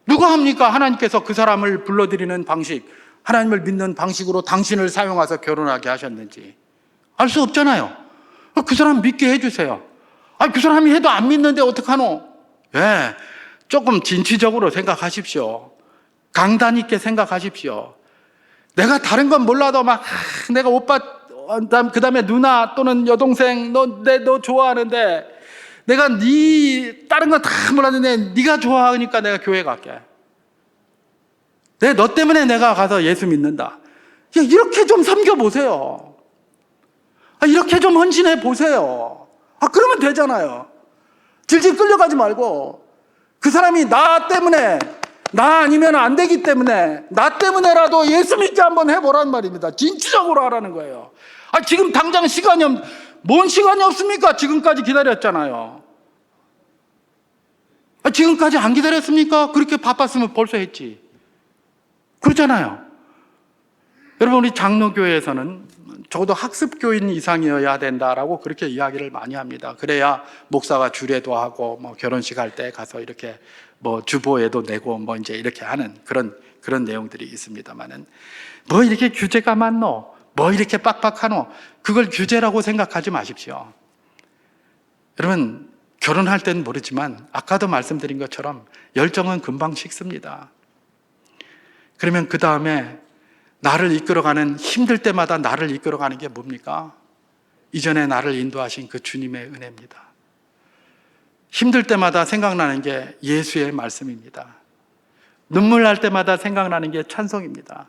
누가 합니까? 하나님께서 그 사람을 불러들이는 방식, 하나님을 믿는 방식으로 당신을 사용해서 결혼하게 하셨는지 알 수 없잖아요. 그 사람 믿게 해주세요. 그 사람이 해도 안 믿는데 어떡하노? 조금 진취적으로 생각하십시오. 강단 있게 생각하십시오. 내가 다른 건 몰라도 내가 오빠, 그 다음에 누나 또는 여동생, 너 좋아하는데 내가 다른 건 다 몰랐는데 네가 좋아하니까 내가 교회 갈게. 너 때문에 내가 가서 예수 믿는다. 이렇게 좀 섬겨보세요. 이렇게 좀 헌신해 보세요. 그러면 되잖아요. 질질 끌려가지 말고, 그 사람이 나 때문에, 나 아니면 안 되기 때문에, 나 때문에라도 예수 믿게 한번 해보란 말입니다. 진취적으로 하라는 거예요. 지금 당장 뭔 시간이 없습니까? 지금까지 기다렸잖아요. 지금까지 안 기다렸습니까? 그렇게 바빴으면 벌써 했지. 그렇잖아요. 여러분, 우리 장로교회에서는 적어도 학습교인 이상이어야 된다라고 그렇게 이야기를 많이 합니다. 그래야 목사가 주례도 하고, 결혼식 할 때 가서 이렇게 주보에도 내고, 이제 이렇게 하는 그런 내용들이 있습니다만은, 이렇게 규제가 많노? 이렇게 빡빡하노? 그걸 규제라고 생각하지 마십시오. 여러분, 결혼할 때는 모르지만, 아까도 말씀드린 것처럼 열정은 금방 식습니다. 그러면 그 다음에 나를 이끌어가는, 힘들 때마다 나를 이끌어가는 게 뭡니까? 이전에 나를 인도하신 그 주님의 은혜입니다. 힘들 때마다 생각나는 게 예수의 말씀입니다. 눈물 날 때마다 생각나는 게 찬송입니다.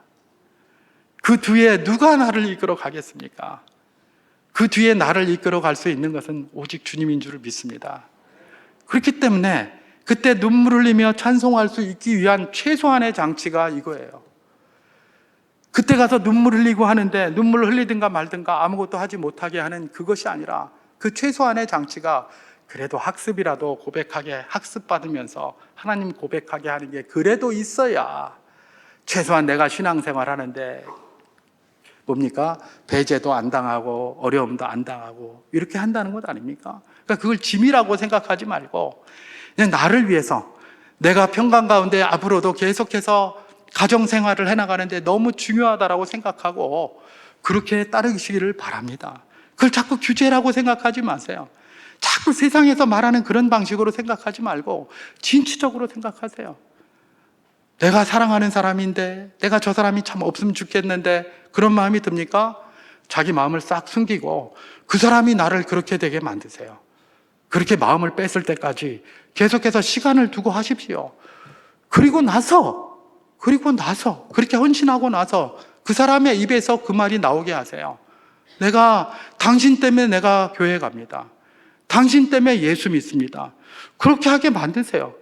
그 뒤에 누가 나를 이끌어 가겠습니까? 그 뒤에 나를 이끌어 갈 수 있는 것은 오직 주님인 줄 믿습니다. 그렇기 때문에 그때 눈물 흘리며 찬송할 수 있기 위한 최소한의 장치가 이거예요. 그때 가서 눈물 흘리고 하는데 눈물 흘리든가 말든가 아무것도 하지 못하게 하는 그것이 아니라, 그 최소한의 장치가 그래도 학습이라도 고백하게, 학습받으면서 하나님 고백하게 하는 게 그래도 있어야 최소한 내가 신앙생활 하는데 뭡니까? 배제도 안 당하고 어려움도 안 당하고 이렇게 한다는 것 아닙니까? 그러니까 그걸 짐이라고 생각하지 말고, 그냥 나를 위해서, 내가 평강 가운데 앞으로도 계속해서 가정생활을 해나가는데 너무 중요하다라고 생각하고 그렇게 따르시기를 바랍니다. 그걸 자꾸 규제라고 생각하지 마세요. 자꾸 세상에서 말하는 그런 방식으로 생각하지 말고 진취적으로 생각하세요. 내가 사랑하는 사람인데, 내가 저 사람이 참 없으면 좋겠는데, 그런 마음이 듭니까? 자기 마음을 싹 숨기고 그 사람이 나를 그렇게 되게 만드세요. 그렇게 마음을 뺐을 때까지 계속해서 시간을 두고 하십시오. 그리고 나서 그렇게 헌신하고 나서 그 사람의 입에서 그 말이 나오게 하세요. 당신 때문에 내가 교회 갑니다. 당신 때문에 예수 믿습니다. 그렇게 하게 만드세요.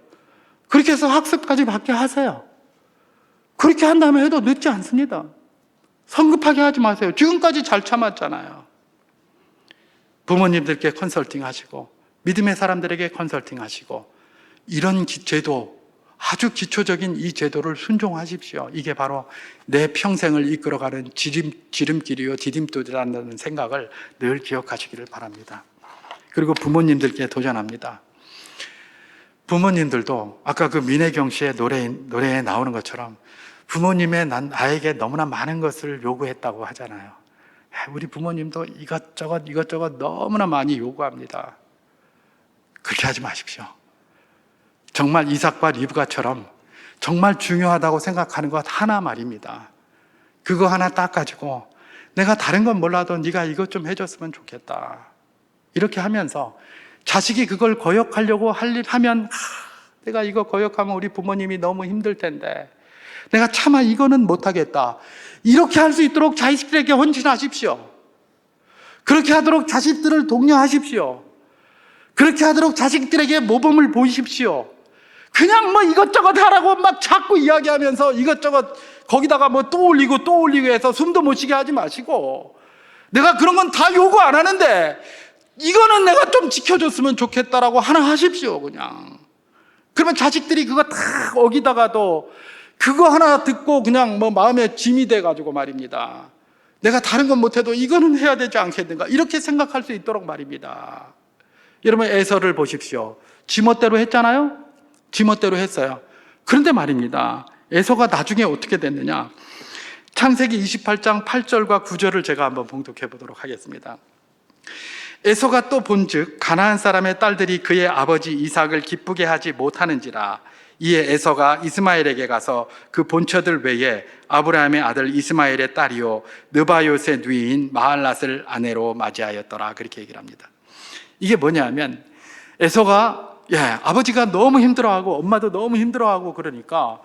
그렇게 해서 학습까지 받게 하세요. 그렇게 한다면 해도 늦지 않습니다. 성급하게 하지 마세요. 지금까지 잘 참았잖아요. 부모님들께 컨설팅 하시고, 믿음의 사람들에게 컨설팅 하시고, 이런 제도, 아주 기초적인 이 제도를 순종하십시오. 이게 바로 내 평생을 이끌어가는 지름길이요 디딤돌이라는 생각을 늘 기억하시기를 바랍니다. 그리고 부모님들께 도전합니다. 부모님들도 아까 그 민혜경 씨의 노래에 나오는 것처럼 부모님의 나에게 너무나 많은 것을 요구했다고 하잖아요. 우리 부모님도 이것저것 너무나 많이 요구합니다. 그렇게 하지 마십시오. 정말 이삭과 리브가처럼 정말 중요하다고 생각하는 것 하나 말입니다. 그거 하나 딱 가지고 내가 다른 건 몰라도 네가 이것 좀 해줬으면 좋겠다. 이렇게 하면서 자식이 그걸 거역하려고 하면 내가 이거 거역하면 우리 부모님이 너무 힘들 텐데 내가 차마 이거는 못하겠다. 이렇게 할 수 있도록 자식들에게 헌신하십시오. 그렇게 하도록 자식들을 독려하십시오. 그렇게 하도록 자식들에게 모범을 보이십시오. 그냥 이것저것 하라고 막 자꾸 이야기하면서 이것저것 거기다가 또 올리고 해서 숨도 못 쉬게 하지 마시고, 내가 그런 건 다 요구 안 하는데 이거는 내가 좀 지켜줬으면 좋겠다라고 하나 하십시오. 그냥 그러면 자식들이 그거 다 어기다가도 그거 하나 듣고 그냥 마음에 짐이 돼가지고 말입니다. 내가 다른 건 못해도 이거는 해야 되지 않겠는가, 이렇게 생각할 수 있도록 말입니다. 여러분, 에서를 보십시오. 지멋대로 했잖아요. 지멋대로 했어요. 그런데 말입니다, 에서가 나중에 어떻게 됐느냐. 창세기 28장 8절과 9절을 제가 한번 봉독해 보도록 하겠습니다. 에서가 또 본즉 가나안 사람의 딸들이 그의 아버지 이삭을 기쁘게 하지 못하는지라. 이에 에서가 이스마엘에게 가서 그 본처들 외에 아브라함의 아들 이스마엘의 딸이요 느바요의 누이인 마할랏을 아내로 맞이하였더라. 그렇게 얘기를 합니다. 이게 뭐냐면, 에서가 아버지가 너무 힘들어하고 엄마도 너무 힘들어하고 그러니까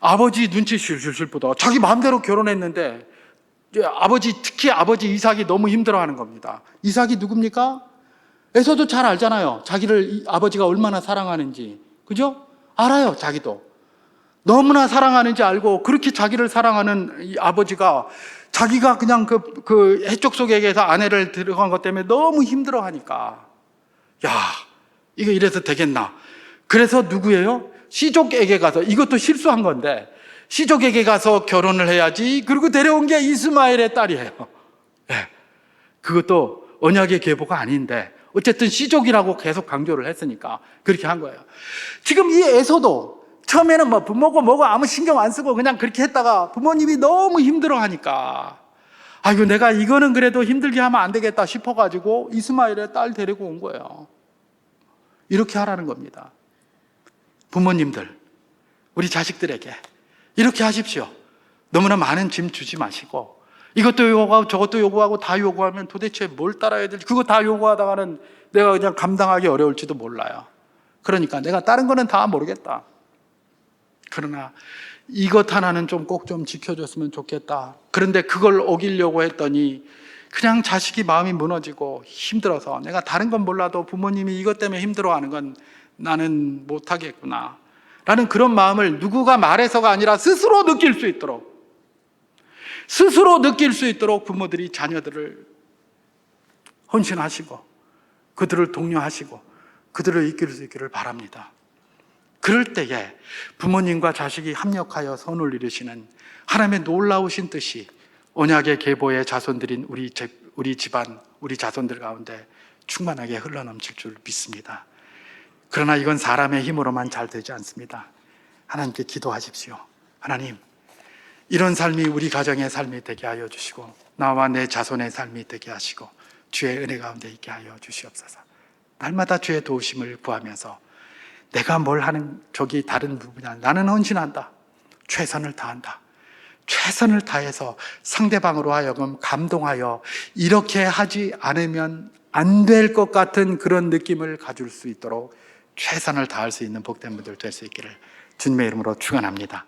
아버지 눈치 실실실 보다 자기 마음대로 결혼했는데 이제 특히 아버지 이삭이 너무 힘들어하는 겁니다. 이삭이 누굽니까? 에서도 잘 알잖아요. 자기를 아버지가 얼마나 사랑하는지. 그죠? 알아요, 자기도. 너무나 사랑하는지 알고 그렇게 자기를 사랑하는 이 아버지가 자기가 그냥 그 해적 속에게서 아내를 들어간 것 때문에 너무 힘들어 하니까 야, 이거 이래서 되겠나. 그래서 누구예요? 시족에게 가서, 이것도 실수한 건데, 시족에게 가서 결혼을 해야지. 그리고 데려온 게 이스마엘의 딸이에요. 네. 그것도 언약의 계보가 아닌데, 어쨌든 시족이라고 계속 강조를 했으니까 그렇게 한 거예요. 지금 이 에서도 처음에는 뭐 부모고 뭐고 아무 신경 안 쓰고 그냥 그렇게 했다가 부모님이 너무 힘들어 하니까, 아이고, 내가 이거는 그래도 힘들게 하면 안 되겠다 싶어가지고 이스마엘의 딸 데리고 온 거예요. 이렇게 하라는 겁니다. 부모님들, 우리 자식들에게 이렇게 하십시오. 너무나 많은 짐 주지 마시고, 이것도 요구하고 저것도 요구하고 다 요구하면 도대체 뭘 따라야 될지, 그거 다 요구하다가는 내가 그냥 감당하기 어려울지도 몰라요. 그러니까 내가 다른 거는 다 모르겠다. 그러나 이것 하나는 좀 꼭 좀 지켜줬으면 좋겠다. 그런데 그걸 어기려고 했더니 그냥 자식이 마음이 무너지고 힘들어서, 내가 다른 건 몰라도 부모님이 이것 때문에 힘들어하는 건 나는 못하겠구나 라는 그런 마음을 누구가 말해서가 아니라 스스로 느낄 수 있도록 부모들이 자녀들을 헌신하시고 그들을 독려하시고 그들을 이끌 수 있기를 바랍니다. 그럴 때에 부모님과 자식이 합력하여 선을 이루시는 하나님의 놀라우신 뜻이 언약의 계보의 자손들인 우리 집안, 우리 자손들 가운데 충만하게 흘러넘칠 줄 믿습니다. 그러나 이건 사람의 힘으로만 잘 되지 않습니다. 하나님께 기도하십시오. 하나님, 이런 삶이 우리 가정의 삶이 되게 하여 주시고 나와 내 자손의 삶이 되게 하시고 주의 은혜 가운데 있게 하여 주시옵소서. 날마다 주의 도우심을 구하면서 내가 뭘 하는 저기 다른 부분이야, 나는 헌신한다, 최선을 다한다, 최선을 다해서 상대방으로 하여금 감동하여 이렇게 하지 않으면 안 될 것 같은 그런 느낌을 가질 수 있도록 최선을 다할 수 있는 복된 분들 될 수 있기를 주님의 이름으로 축원합니다.